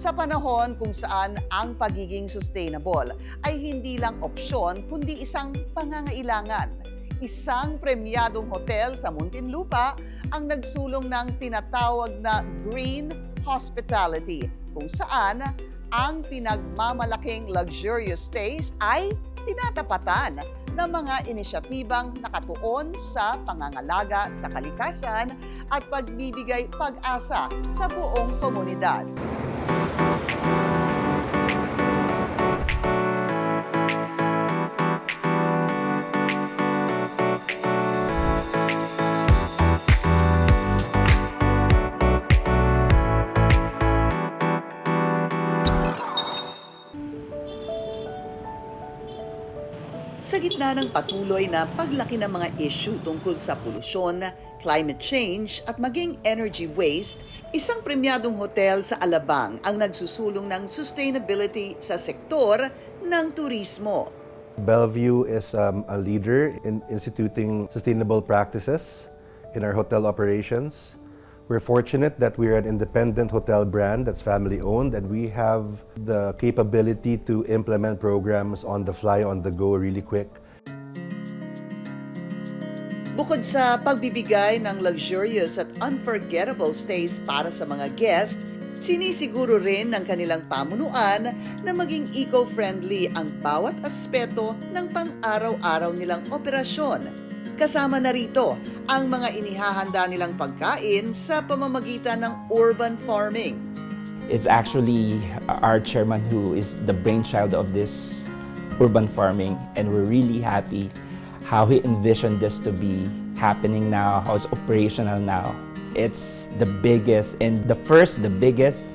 Sa panahon kung saan ang pagiging sustainable ay hindi lang opsyon kundi isang pangangailangan. Isang premyadong hotel sa Muntinlupa ang nagsulong ng tinatawag na Green Hospitality, kung saan ang pinagmamalaking luxurious stays ay tinatapatan ng mga inisyatibang nakatuon sa pangangalaga sa kalikasan at pagbibigay pag-asa sa buong komunidad. Sa gitna ng patuloy na paglaki ng mga issue tungkol sa polusyon, climate change at maging energy waste, isang premyadong hotel sa Alabang ang nagsusulong ng sustainability sa sektor ng turismo. Bellevue is a leader in instituting sustainable practices in our hotel operations. We're fortunate that we're an independent hotel brand that's family-owned, and we have the capability to implement programs on the fly, on the go, really quick. Bukod sa pagbibigay ng luxurious at unforgettable stays para sa mga guest, sinisiguro rin ng kanilang pamunuan na maging eco-friendly ang bawat aspeto ng pang-araw-araw nilang operasyon. Kasama na rito ang mga inihahanda nilang pagkain sa pamamagitan ng urban farming. It's actually our chairman who is the brainchild of this urban farming, and we're really happy how he envisioned this to be happening now, how it's operational now. It's the biggest, and the biggest,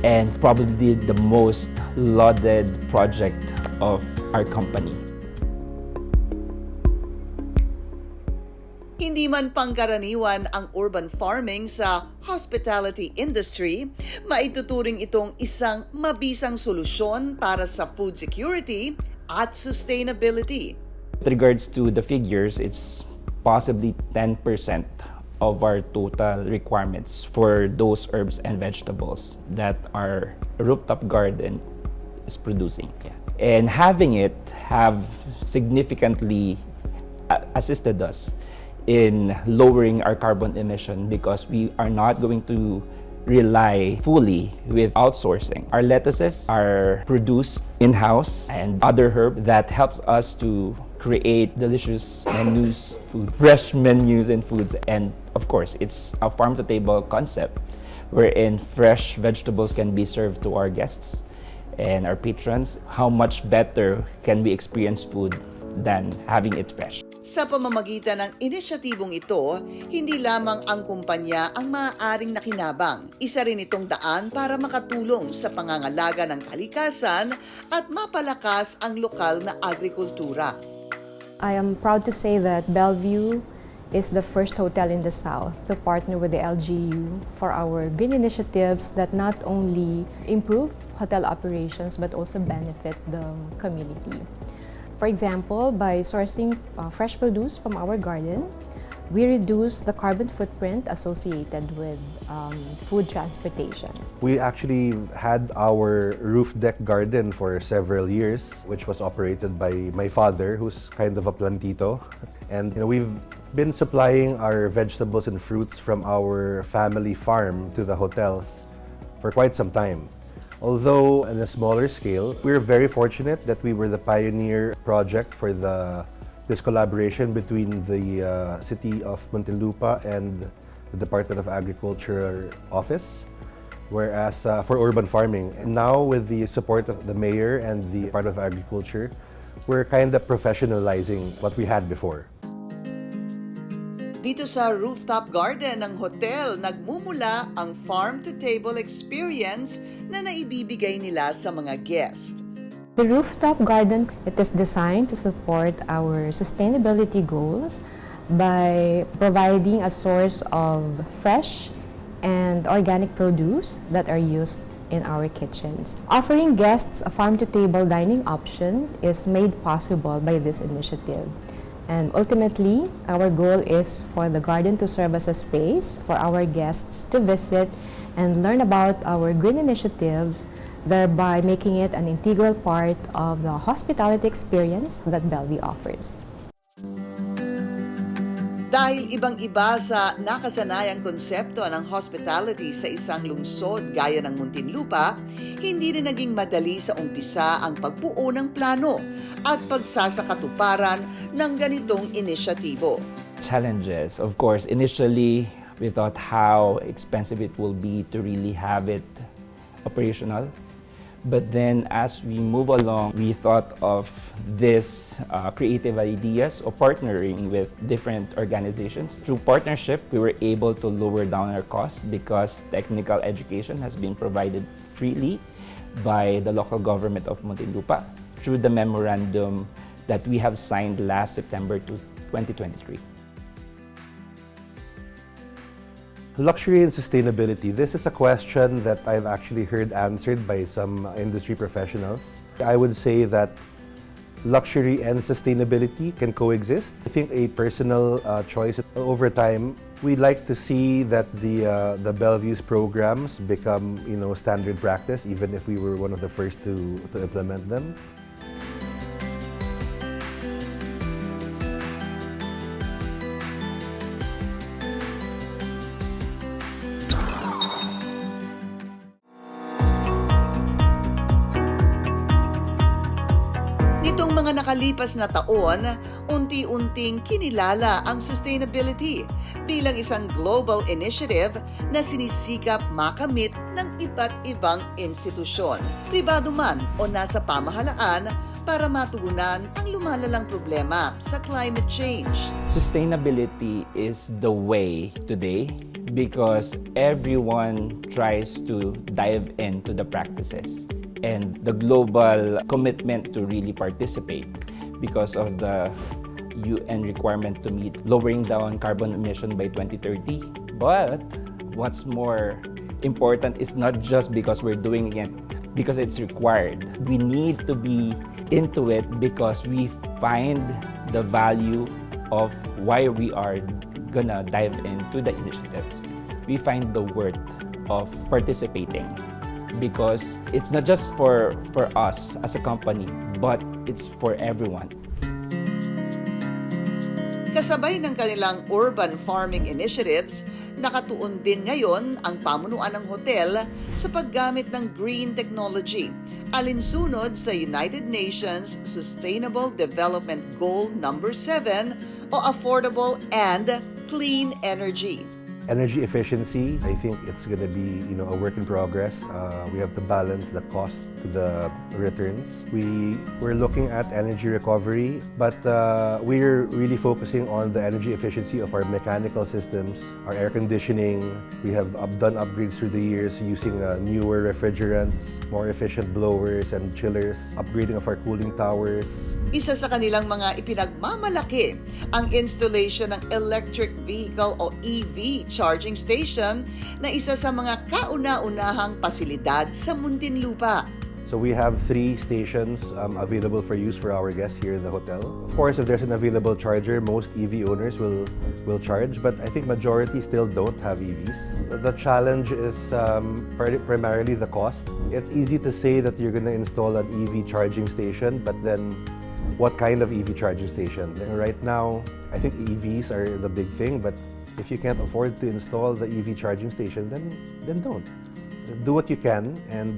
and probably the most lauded project of our company. Hindi man pangkaraniwan ang urban farming sa hospitality industry, maituturing itong isang mabisang solusyon para sa food security at sustainability. With regards to the figures, it's possibly 10% of our total requirements for those herbs and vegetables that our rooftop garden is producing. And having it have significantly assisted us in lowering our carbon emission, because we are not going to rely fully with outsourcing. Our lettuces are produced in-house, and other herb that helps us to create delicious menus, fresh menus and foods. And of course, it's a farm-to-table concept wherein fresh vegetables can be served to our guests and our patrons. How much better can we experience food than having it fresh? Sa pamamagitan ng inisyatibong ito, hindi lamang ang kumpanya ang maaaring nakinabang. Isa rin itong daan para makatulong sa pangangalaga ng kalikasan at mapalakas ang lokal na agrikultura. I am proud to say that Bellevue is the first hotel in the South to partner with the LGU for our green initiatives that not only improve hotel operations but also benefit the community. For example, by sourcing fresh produce from our garden, we reduce the carbon footprint associated with food transportation. We actually had our roof deck garden for several years, which was operated by my father, who's kind of a plantito. And we've been supplying our vegetables and fruits from our family farm to the hotels for quite some time. Although on a smaller scale, we're very fortunate that we were the pioneer project for this collaboration between the City of Muntinlupa and the Department of Agriculture office, whereas for urban farming. And now with the support of the mayor and the Department of Agriculture, we're kind of professionalizing what we had before. Dito sa rooftop garden ng hotel, nagmumula ang farm-to-table experience na naibibigay nila sa mga guest. The rooftop garden, it is designed to support our sustainability goals by providing a source of fresh and organic produce that are used in our kitchens. Offering guests a farm-to-table dining option is made possible by this initiative. And ultimately, our goal is for the garden to serve as a space for our guests to visit and learn about our green initiatives, thereby making it an integral part of the hospitality experience that Bellevue offers. Dahil ibang-iba sa nakasanayang konsepto ng hospitality sa isang lungsod gaya ng Muntinlupa, hindi rin naging madali sa umpisa ang pagbuo ng plano at pagsasakatuparan ng ganitong inisyatibo. Challenges, of course, initially we thought how expensive it will be to really have it operational. But then as we move along, we thought of this creative ideas of partnering with different organizations. Through partnership, we were able to lower down our costs because technical education has been provided freely by the local government of Muntinlupa through the memorandum that we have signed last September 2023. Luxury and sustainability. This is a question that I've actually heard answered by some industry professionals. I would say that luxury and sustainability can coexist. I think a personal choice over time. We'd like to see that the Bellevue's programs become, standard practice, even if we were one of the first to implement them. Nitong mga nakalipas na taon, unti-unting kinilala ang sustainability bilang isang global initiative na sinisikap makamit ng iba't ibang institusyon, pribado man o nasa pamahalaan, para matugunan ang lumalalang problema sa climate change. Sustainability is the way today because everyone tries to dive into the practices and the global commitment to really participate because of the UN requirement to meet lowering down carbon emission by 2030. But what's more important is not just because we're doing it because it's required. We need to be into it because we find the value of why we are gonna dive into the initiatives. We find the worth of participating because it's not just for us as a company, but it's for everyone. Kasabay ng kanilang urban farming initiatives, nakatuon din ngayon ang pamunuan ng hotel sa paggamit ng green technology, alinsunod sa United Nations Sustainable Development Goal No. 7 o affordable and clean energy. Energy efficiency, I think it's going to be, a work in progress. We have to balance the cost to the returns. We're looking at energy recovery, but we're really focusing on the energy efficiency of our mechanical systems, our air conditioning. We have done upgrades through the years using newer refrigerants, more efficient blowers and chillers, upgrading of our cooling towers. Isa sa kanilang mga ipinagmamalaki ang installation ng electric vehicle o EV charging station na isa sa mga kauna-unahang pasilidad sa Muntinlupa. So we have 3 stations available for use for our guests here in the hotel. Of course, if there's an available charger, most EV owners will charge, but I think majority still don't have EVs. The challenge is primarily the cost. It's easy to say that you're going to install an EV charging station, but then what kind of EV charging station? Right now, I think EVs are the big thing, but if you can't afford to install the EV charging station, then don't. Do what you can and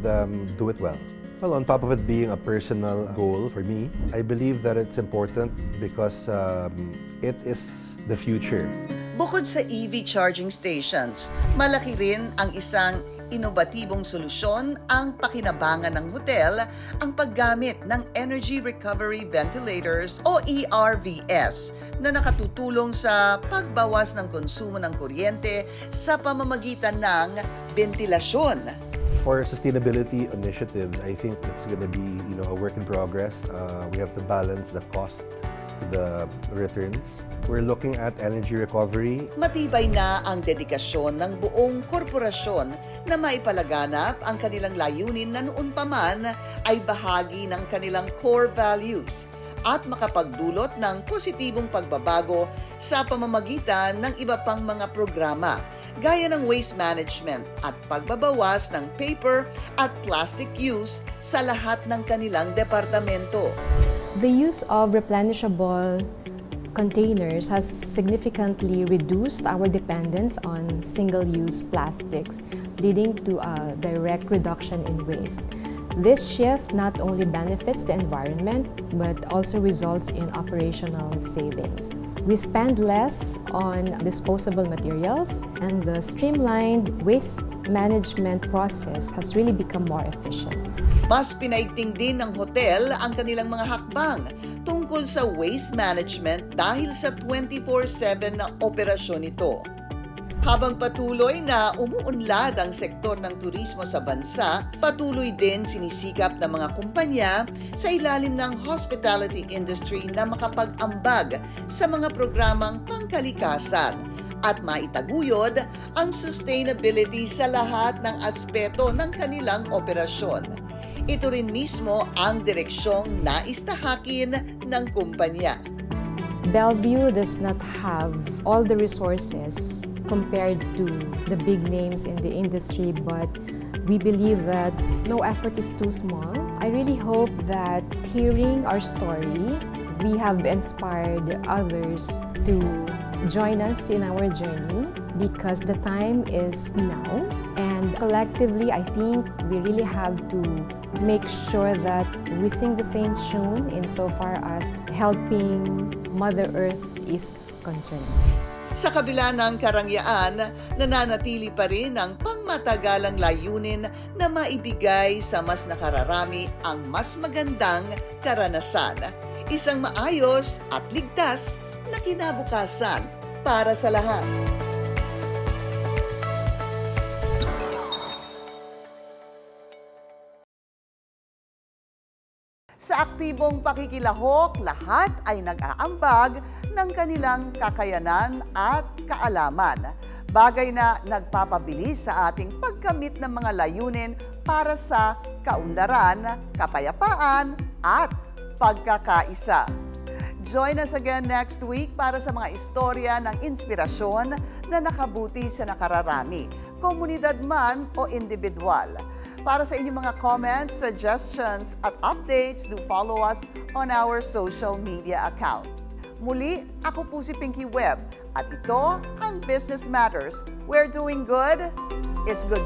do it well. Well, on top of it being a personal goal for me, I believe that it's important because it is the future. Bukod sa EV charging stations, malaki rin ang isang inobatibong solusyon ang pakinabangan ng hotel ang paggamit ng Energy Recovery Ventilators o ERVs na nakatutulong sa pagbawas ng konsumo ng kuryente sa pamamagitan ng ventilasyon. For sustainability initiatives, I think it's going to be, a work in progress. We have to balance the cost to the returns. We're looking at energy recovery. Matibay na ang dedikasyon ng buong korporasyon na maipalaganap ang kanilang layunin na noon pa man ay bahagi ng kanilang core values. at makapagdulot ng positibong pagbabago sa pamamagitan ng iba pang mga programa, gaya ng waste management at pagbabawas ng paper at plastic use sa lahat ng kanilang departamento. The use of replenishable containers has significantly reduced our dependence on single-use plastics, leading to a direct reduction in waste. This shift not only benefits the environment, but also results in operational savings. We spend less on disposable materials, and the streamlined waste management process has really become more efficient. Mas pinaigting din ng hotel ang kanilang mga hakbang tungkol sa waste management dahil sa 24/7 na operasyon nito. Habang patuloy na umuunlad ang sektor ng turismo sa bansa, patuloy din sinisikap ng mga kumpanya sa ilalim ng hospitality industry na makapag-ambag sa mga programang pangkalikasan at maitaguyod ang sustainability sa lahat ng aspeto ng kanilang operasyon. Ito rin mismo ang direksyong naistahakin ng kumpanya. Bellevue does not have all the resources compared to the big names in the industry, but we believe that no effort is too small. I really hope that hearing our story, we have inspired others to join us in our journey, because the time is now, and collectively I think we really have to make sure that we sing the same tune insofar as helping Mother Earth is concerned. Sa kabila ng karangyaan, nananatili pa rin ang pangmatagalang layunin na maibigay sa mas nakararami ang mas magandang karanasan. Isang maayos at ligtas na kinabukasan para sa lahat. Sa aktibong pakikilahok, lahat ay nag-aambag ng kanilang kakayanan at kaalaman. Bagay na nagpapabilis sa ating pagkamit ng mga layunin para sa kaunlaran, kapayapaan at pagkakaisa. Join us again next week para sa mga istorya ng inspirasyon na nakabuti sa nakararami, komunidad man o individual. Para sa inyong mga comments, suggestions at updates, do follow us on our social media account. Muli, ako po si Pinky Webb at ito ang Business Matters, where doing good is good